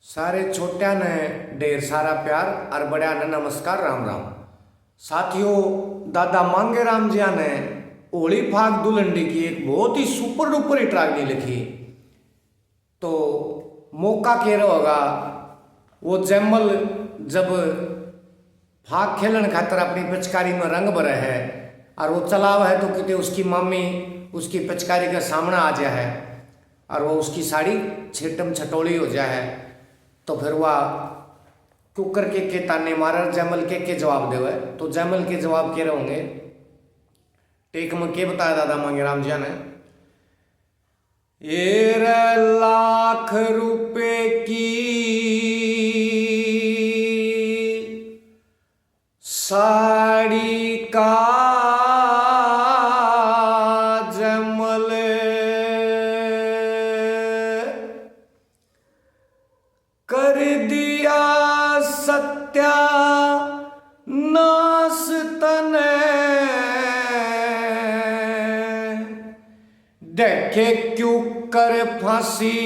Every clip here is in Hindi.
सारे छोट्या ने ढेर सारा प्यार और बड़े ने नमस्कार राम राम। साथियों, दादा मांगेराम जी ने होली फाग दुलंडी की एक बहुत ही सुपर डुपर हिट रागनी लिखी। तो मौका कह रहा होगा वो जैमल जब फाग खेलन खातर अपनी पिचकारी में रंग भरे है और वो चलाव है तो कितने उसकी मम्मी उसकी पिचकारी के सामने आ जाए है और वो उसकी साड़ी छेटम छटोली हो जाए है। तो फिर वह कुकर के ताने मारा जैमल के जवाब देवे। तो जैमल के जवाब के रहे होंगे टेक में के बताया दादा मांगेराम जी ने, ये लाख रुपए की साड़ी का जैमल कर दिया सत्या नाश तने, देखे क्यों कर फांसी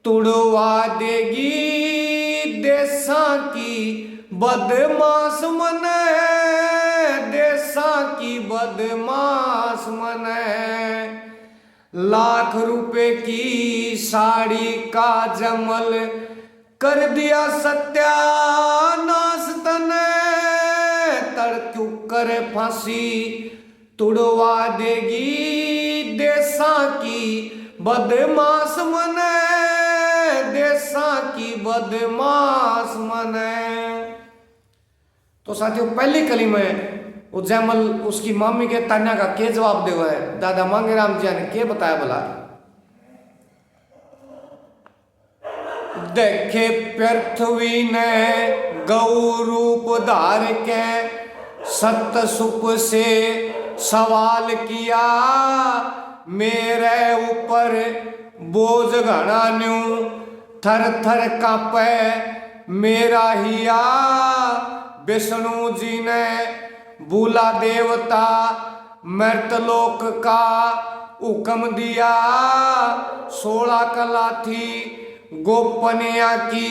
तुड़वा देगी देसा की बदमाश मने, देसा की बदमाश मने। लाख रुपए की साड़ी का जमल कर दिया सत्यानाश तने, तड़क्यू करे फांसी तुड़वा देगी देसा की बदमाश मने, देसा की बदमाश मने। तो साथियों, पहली कली में वो जैमल उसकी मामी के तान्या का के जवाब दे हुआ है दादा मांगेराम जी ने के बताया बोला, देखे पृथ्वी ने गौ रूप धार के सत सुप से सवाल किया, मेरे ऊपर बोझ घना न्यू थर थर कांपे मेरा हिया, विष्णु जी ने भूला देवता मृतलोक का हुक्म दिया, 16 कला थी गोपनिया की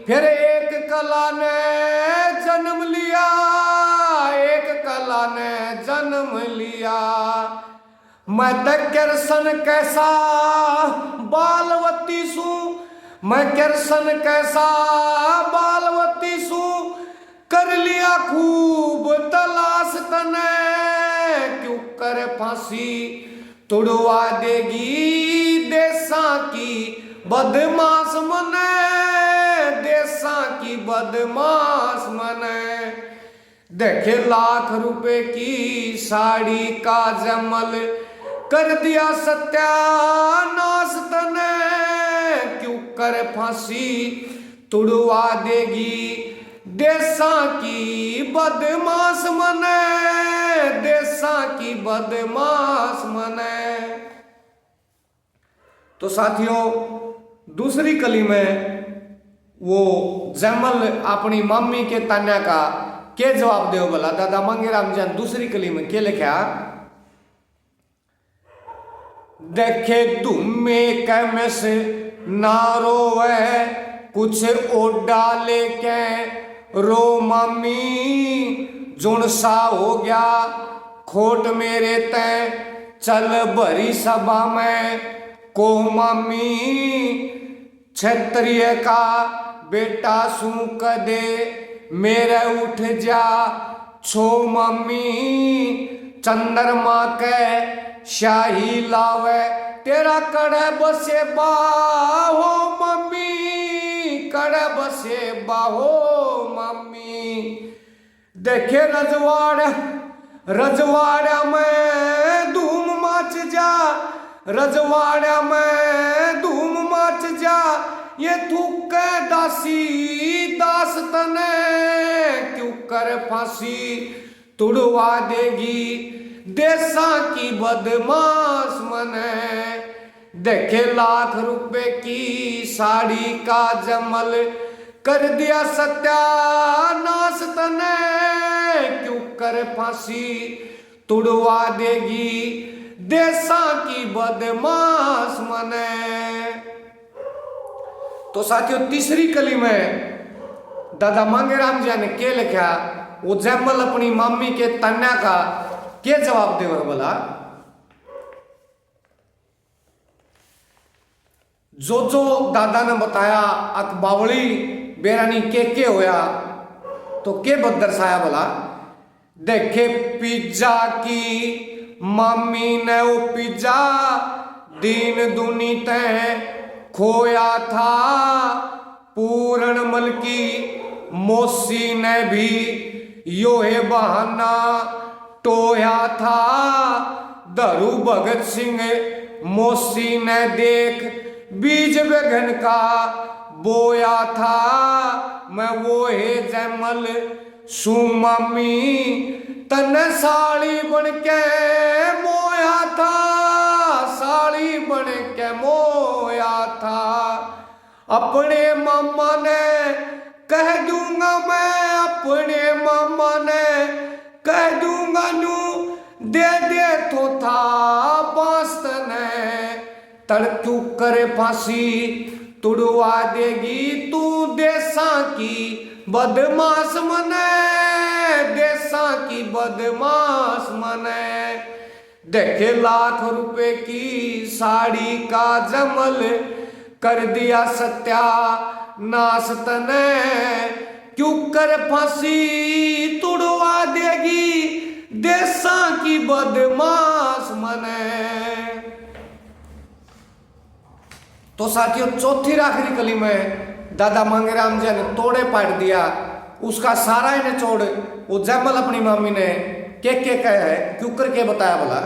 फिर एक कला ने जन्म लिया, एक कला ने जन्म लिया। मैं दर्शन कैसा बालवती सू, मैं दर्शन कैसा बालवती सू, कर लिया खूब तलाश तने, क्यों कर फांसी तुड़वा देगी देसा की बदमाश मने, देसा की बदमाश मने। देखे लाख रुपए की साड़ी का जमल कर दिया सत्यानाश तने, क्यों कर फांसी तुड़वा देगी देसा की बदमाश मने, देसा की बदमाश मने। तो साथियों, दूसरी कली में वो जैमल अपनी मम्मी के तान्या का के जवाब दे बोला दादा मांगेराम जी दूसरी कली में के लिखा, देखे धुम्मे कैमस नारो है कुछ ओडा लेके रो मम्मी, जुन सा हो गया खोट मेरे तय चल भरी सभा में को मम्मी, क्षत्रिय का बेटा सू कदे मेरे उठ जा छो मम्मी, चंद्रमा के शाही लावे तेरा कड़े बसे बाहो मम्मी, कड़े बसे बाहो मम्मी। देखे रजवाड़ा में धूम मच जा, रजवाड़ा में धूम मच जा, ये थूक दासी दास तने, क्यों कर फांसी तुड़वा देगी देसा की बदमाश मने। देखे लाख रुपए की साड़ी का जमल कर दिया सत्यानाश तने, क्यों कर फांसी तुड़वा देगी देसा की बदमाश मने। तो साथियों तीसरी कली में दादा मांगेराम जी ने के लिखा, वो जैमल अपनी मामी के तन्या का के जवाब दे बोला, जो दादा ने बताया अकबावली बेरानी के होया, तो के बद दर्शाया बोला, देखे पिज्जा की मामी ने वो पिज्जा दीन दुनी ते खोया था, पूरणमल की मौसी ने भी यो है बहाना टोया था, धरू भगत सिंह मौसी ने देख बीज बेगन का बोया था, मैं वो है जैमल सुमामी तन साड़ी बन के मोया था, साड़ी बन के मोया था, अपने मामा ने कह दूंगा मैं, अपने मामा ने कह दूंगा नू दे तो था बास्त ने, तड़कू करे फांसी तुड़वा देगी तू देसा की बदमाश मने, देसा की बदमाश मने, देखे लाख रुपए की साड़ी का जमल कर दिया सत्या नाश तने, क्यों कर फांसी तुड़वा देगी देसा की बदमाश मने। तो साथियों चौथी आखिरी कली में दादा मांगेराम जी ने तोड़े पाट दिया, उसका सारा ही निचोड़ वो जैमल अपनी मामी ने के कहे है क्यों करके बताया बोला,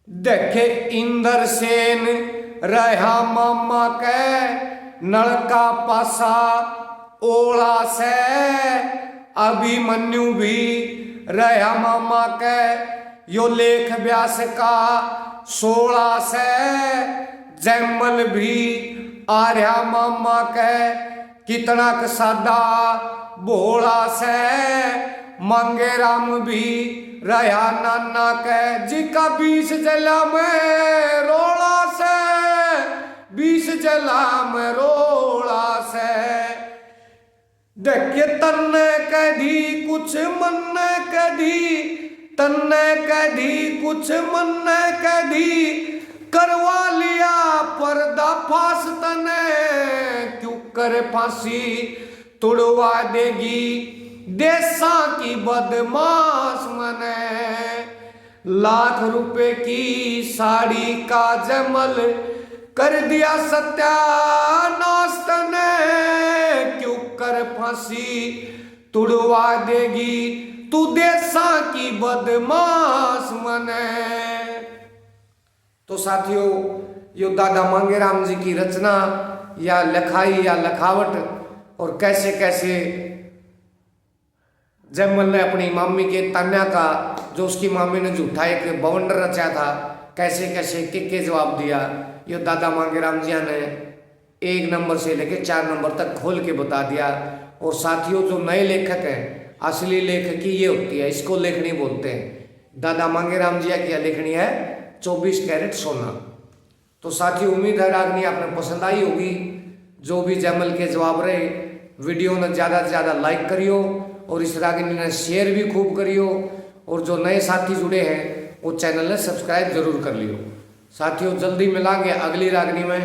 देखे इंदर सेन रहा मामा के नलका पासा ओला से, अभिमन्यु भी रहा मामा के यो लेख व्यास का 16 से, जैमल भी आ रहा मामा के कितना सादा भोला से, मांगेराम भी रहा नाना के जी का 20 जला में रोड़ा से, 20 जला में रोड़ा से, देखे तन्ने कधी कुछ मन्ने कधी, तन्ने कधी कुछ मन्ने कधी, करवा लिया पर्दा फांस तने, क्यों करे फांसी तुड़वा देगी देसा की बदमाश मने, लाख रुपए की साड़ी का जमल कर दिया सत्यानाश तने, क्यों कर फांसी तुड़वा देगी तू देसा की बदमाश मने। तो साथियों यो दादा मांगेराम जी की रचना या लिखाई या लिखावट और कैसे कैसे जैमल ने अपनी मामी के तान्या का, जो उसकी मामी ने झूठा एक बवंडर रचा था, कैसे कैसे के जवाब दिया, ये दादा मांगेराम जी ने 1 नंबर से लेकर 4 नंबर तक खोल के बता दिया। और साथियों जो नए लेखक हैं, असली लेखक की ये होती है, इसको लेखनी बोलते हैं। दादा मांगेराम जी की लेखनी है 24 कैरेट सोना। तो साथियों उम्मीद है रागनी आपने पसंद आई होगी। जो भी जैमल के जवाब रहे वीडियो ने ज़्यादा से ज़्यादा लाइक करियो और इस रागनी ने शेयर भी खूब करियो। और जो नए साथी जुड़े हैं वो चैनल ने सब्सक्राइब जरूर कर लियो। साथियों जल्दी मिलांगे अगली रागनी में,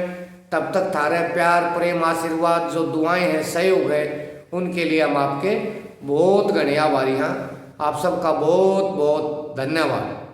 तब तक थारे प्यार प्रेम आशीर्वाद जो दुआएं हैं सहयोग है उनके लिए हम आपके बहुत घने आभारी हैं। आप सबका बहुत बहुत धन्यवाद।